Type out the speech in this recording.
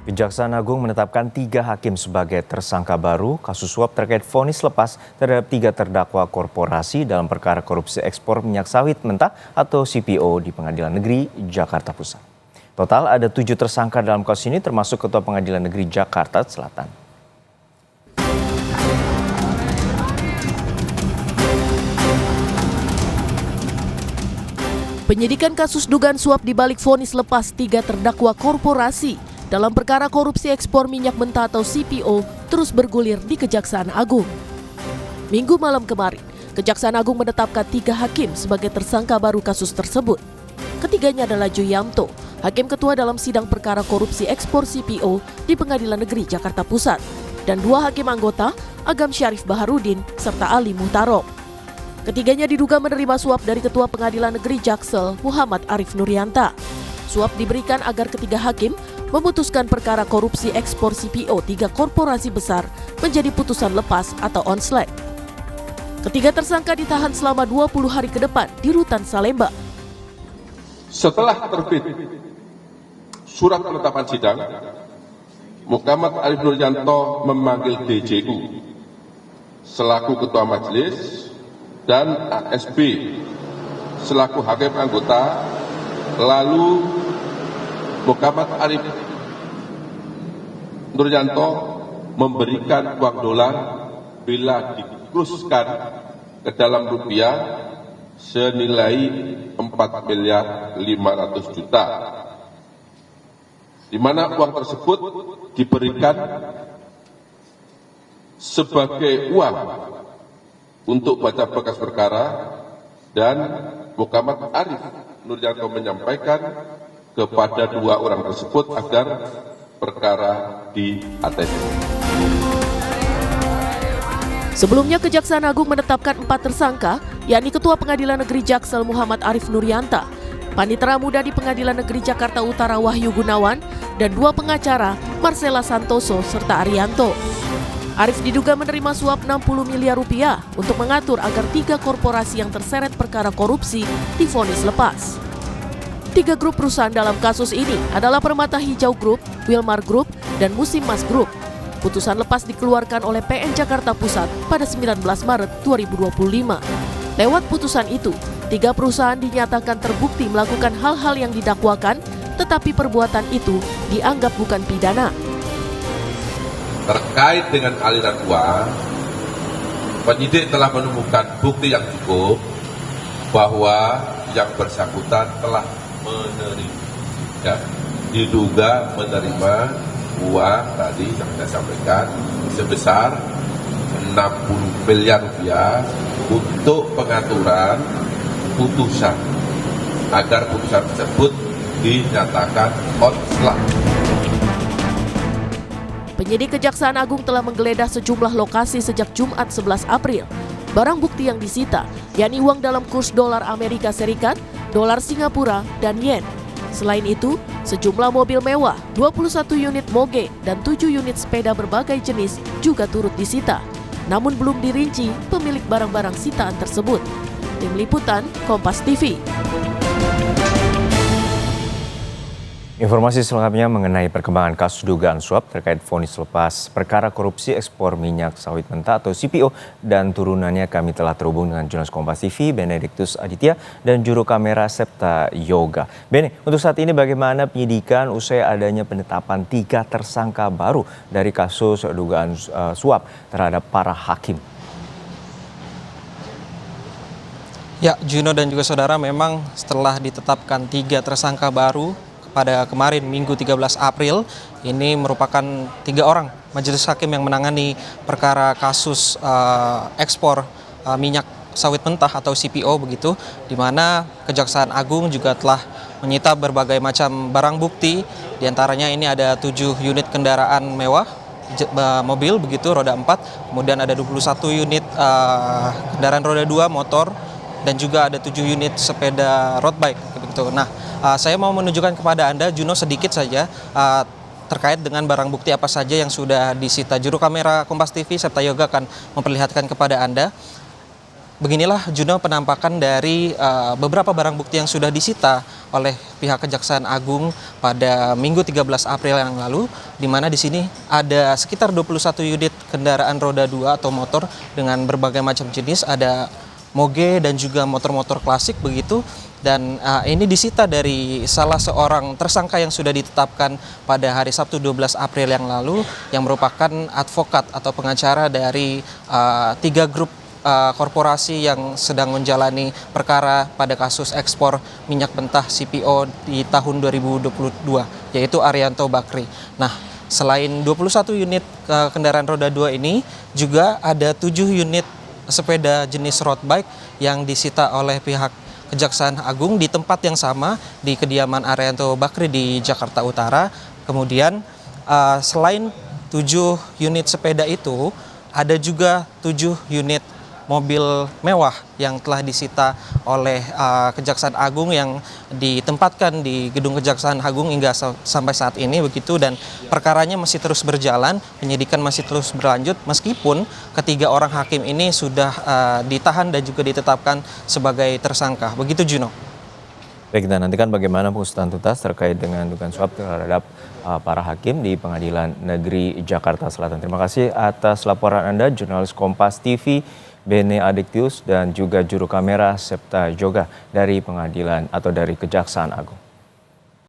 Kejaksaan Agung menetapkan 3 hakim sebagai tersangka baru kasus suap terkait vonis lepas terhadap 3 terdakwa korporasi dalam perkara korupsi ekspor minyak sawit mentah atau CPO di Pengadilan Negeri Jakarta Pusat. Total ada 7 tersangka dalam kasus ini termasuk Ketua Pengadilan Negeri Jakarta Selatan. Penyidikan kasus dugaan suap di balik vonis lepas 3 terdakwa korporasi dalam perkara korupsi ekspor minyak mentah atau CPO terus bergulir di Kejaksaan Agung. Minggu malam kemarin, Kejaksaan Agung menetapkan 3 hakim sebagai tersangka baru kasus tersebut. Ketiganya adalah Joyamto, hakim ketua dalam sidang perkara korupsi ekspor CPO di Pengadilan Negeri Jakarta Pusat, dan 2 hakim anggota, Agam Syarif Baharudin serta Ali Muhtarom. Ketiganya diduga menerima suap dari Ketua Pengadilan Negeri Jaksel, Muhammad Arif Nurianta. Suap diberikan agar ketiga hakim memutuskan perkara korupsi ekspor CPO 3 korporasi besar menjadi putusan lepas atau onslet. Ketiga tersangka ditahan selama 20 hari ke depan di Rutan Salemba. Setelah terbit surat penetapan sidang, Muhammad Arif Nurianto memanggil DJU selaku Ketua Majelis dan ASB selaku hakim anggota, lalu Muhammad Arif Nurianto memberikan uang dolar bila dikuruskan ke dalam rupiah senilai 4 miliar 500 juta, di mana uang tersebut diberikan sebagai uang untuk baca berkas perkara, dan Muhammad Arif Nurianto menyampaikan kepada 2 orang tersebut agar perkara di-ATC. Sebelumnya Kejaksaan Agung menetapkan 4 tersangka, yakni Ketua Pengadilan Negeri Jaksel Muhammad Arif Nurianta, Panitera Muda di Pengadilan Negeri Jakarta Utara Wahyu Gunawan, dan 2 pengacara Marcella Santoso serta Arianto. Arif diduga menerima suap 60 miliar rupiah untuk mengatur agar 3 korporasi yang terseret perkara korupsi divonis lepas. 3 grup perusahaan dalam kasus ini adalah Permata Hijau Group, Wilmar Group, dan Musimas Group. Putusan lepas dikeluarkan oleh PN Jakarta Pusat pada 19 Maret 2025. Lewat putusan itu, 3 perusahaan dinyatakan terbukti melakukan hal-hal yang didakwakan, tetapi perbuatan itu dianggap bukan pidana. Terkait dengan aliran uang, penyidik telah menemukan bukti yang cukup bahwa yang bersangkutan telah menerima, diduga menerima uang tadi yang saya sampaikan sebesar 60 miliar rupiah untuk pengaturan putusan agar putusan tersebut dinyatakan onslet. Penyidik Kejaksaan Agung telah menggeledah sejumlah lokasi sejak Jumat 11 April. Barang bukti yang disita, yakni uang dalam kurs dolar Amerika Serikat, dolar Singapura, dan yen. Selain itu, sejumlah mobil mewah, 21 unit moge, dan 7 unit sepeda berbagai jenis juga turut disita. Namun belum dirinci pemilik barang-barang sitaan tersebut. Tim Liputan, Kompas TV. Informasi selengkapnya mengenai perkembangan kasus dugaan suap terkait vonis lepas perkara korupsi ekspor minyak sawit mentah atau CPO dan turunannya kami telah terhubung dengan jurnalis Kompas TV Benediktus Aditya dan juru kamera Septa Yoga. Bene, untuk saat ini bagaimana penyidikan usai adanya penetapan 3 tersangka baru dari kasus dugaan suap terhadap para hakim? Ya, Juno dan juga saudara, memang setelah ditetapkan 3 tersangka baru pada kemarin Minggu 13 April, ini merupakan 3 orang majelis hakim yang menangani perkara kasus ekspor minyak sawit mentah atau CPO begitu, di mana Kejaksaan Agung juga telah menyita berbagai macam barang bukti, diantaranya ini ada 7 unit kendaraan mewah, mobil begitu, roda 4, kemudian ada 21 unit kendaraan roda 2, motor, dan juga ada 7 unit sepeda road bike begitu. Nah, saya mau menunjukkan kepada Anda, Juno, sedikit saja terkait dengan barang bukti apa saja yang sudah disita. Juru kamera Kompas TV Septa Yoga akan memperlihatkan kepada Anda. beginilah Juno penampakan dari beberapa barang bukti yang sudah disita oleh pihak Kejaksaan Agung pada Minggu 13 April yang lalu, di mana di sini ada sekitar 21 unit kendaraan roda 2 atau motor dengan berbagai macam jenis, ada moge dan juga motor-motor klasik begitu. Dan ini disita dari salah seorang tersangka yang sudah ditetapkan pada hari Sabtu 12 April yang lalu, yang merupakan advokat atau pengacara dari 3 grup korporasi yang sedang menjalani perkara pada kasus ekspor minyak mentah CPO di tahun 2022, yaitu Arianto Bakri. Nah, selain 21 unit kendaraan roda 2 ini, juga ada 7 unit sepeda jenis road bike yang disita oleh pihak Kejaksaan Agung di tempat yang sama di kediaman Arianto Bakri di Jakarta Utara. Kemudian selain 7 unit sepeda itu, ada juga 7 unit mobil mewah yang telah disita oleh Kejaksaan Agung yang ditempatkan di gedung Kejaksaan Agung hingga sampai saat ini begitu, dan perkaranya masih terus berjalan, penyidikan masih terus berlanjut meskipun ketiga orang hakim ini sudah ditahan dan juga ditetapkan sebagai tersangka. Begitu Juno. Baik, kita nantikan bagaimana pengusutan tuntas terkait dengan dugaan suap terhadap para hakim di Pengadilan Negeri Jakarta Selatan. Terima kasih atas laporan Anda, jurnalis Kompas TV Bene Adiktius, dan juga juru kamera Septa Joga dari Pengadilan atau dari Kejaksaan Agung.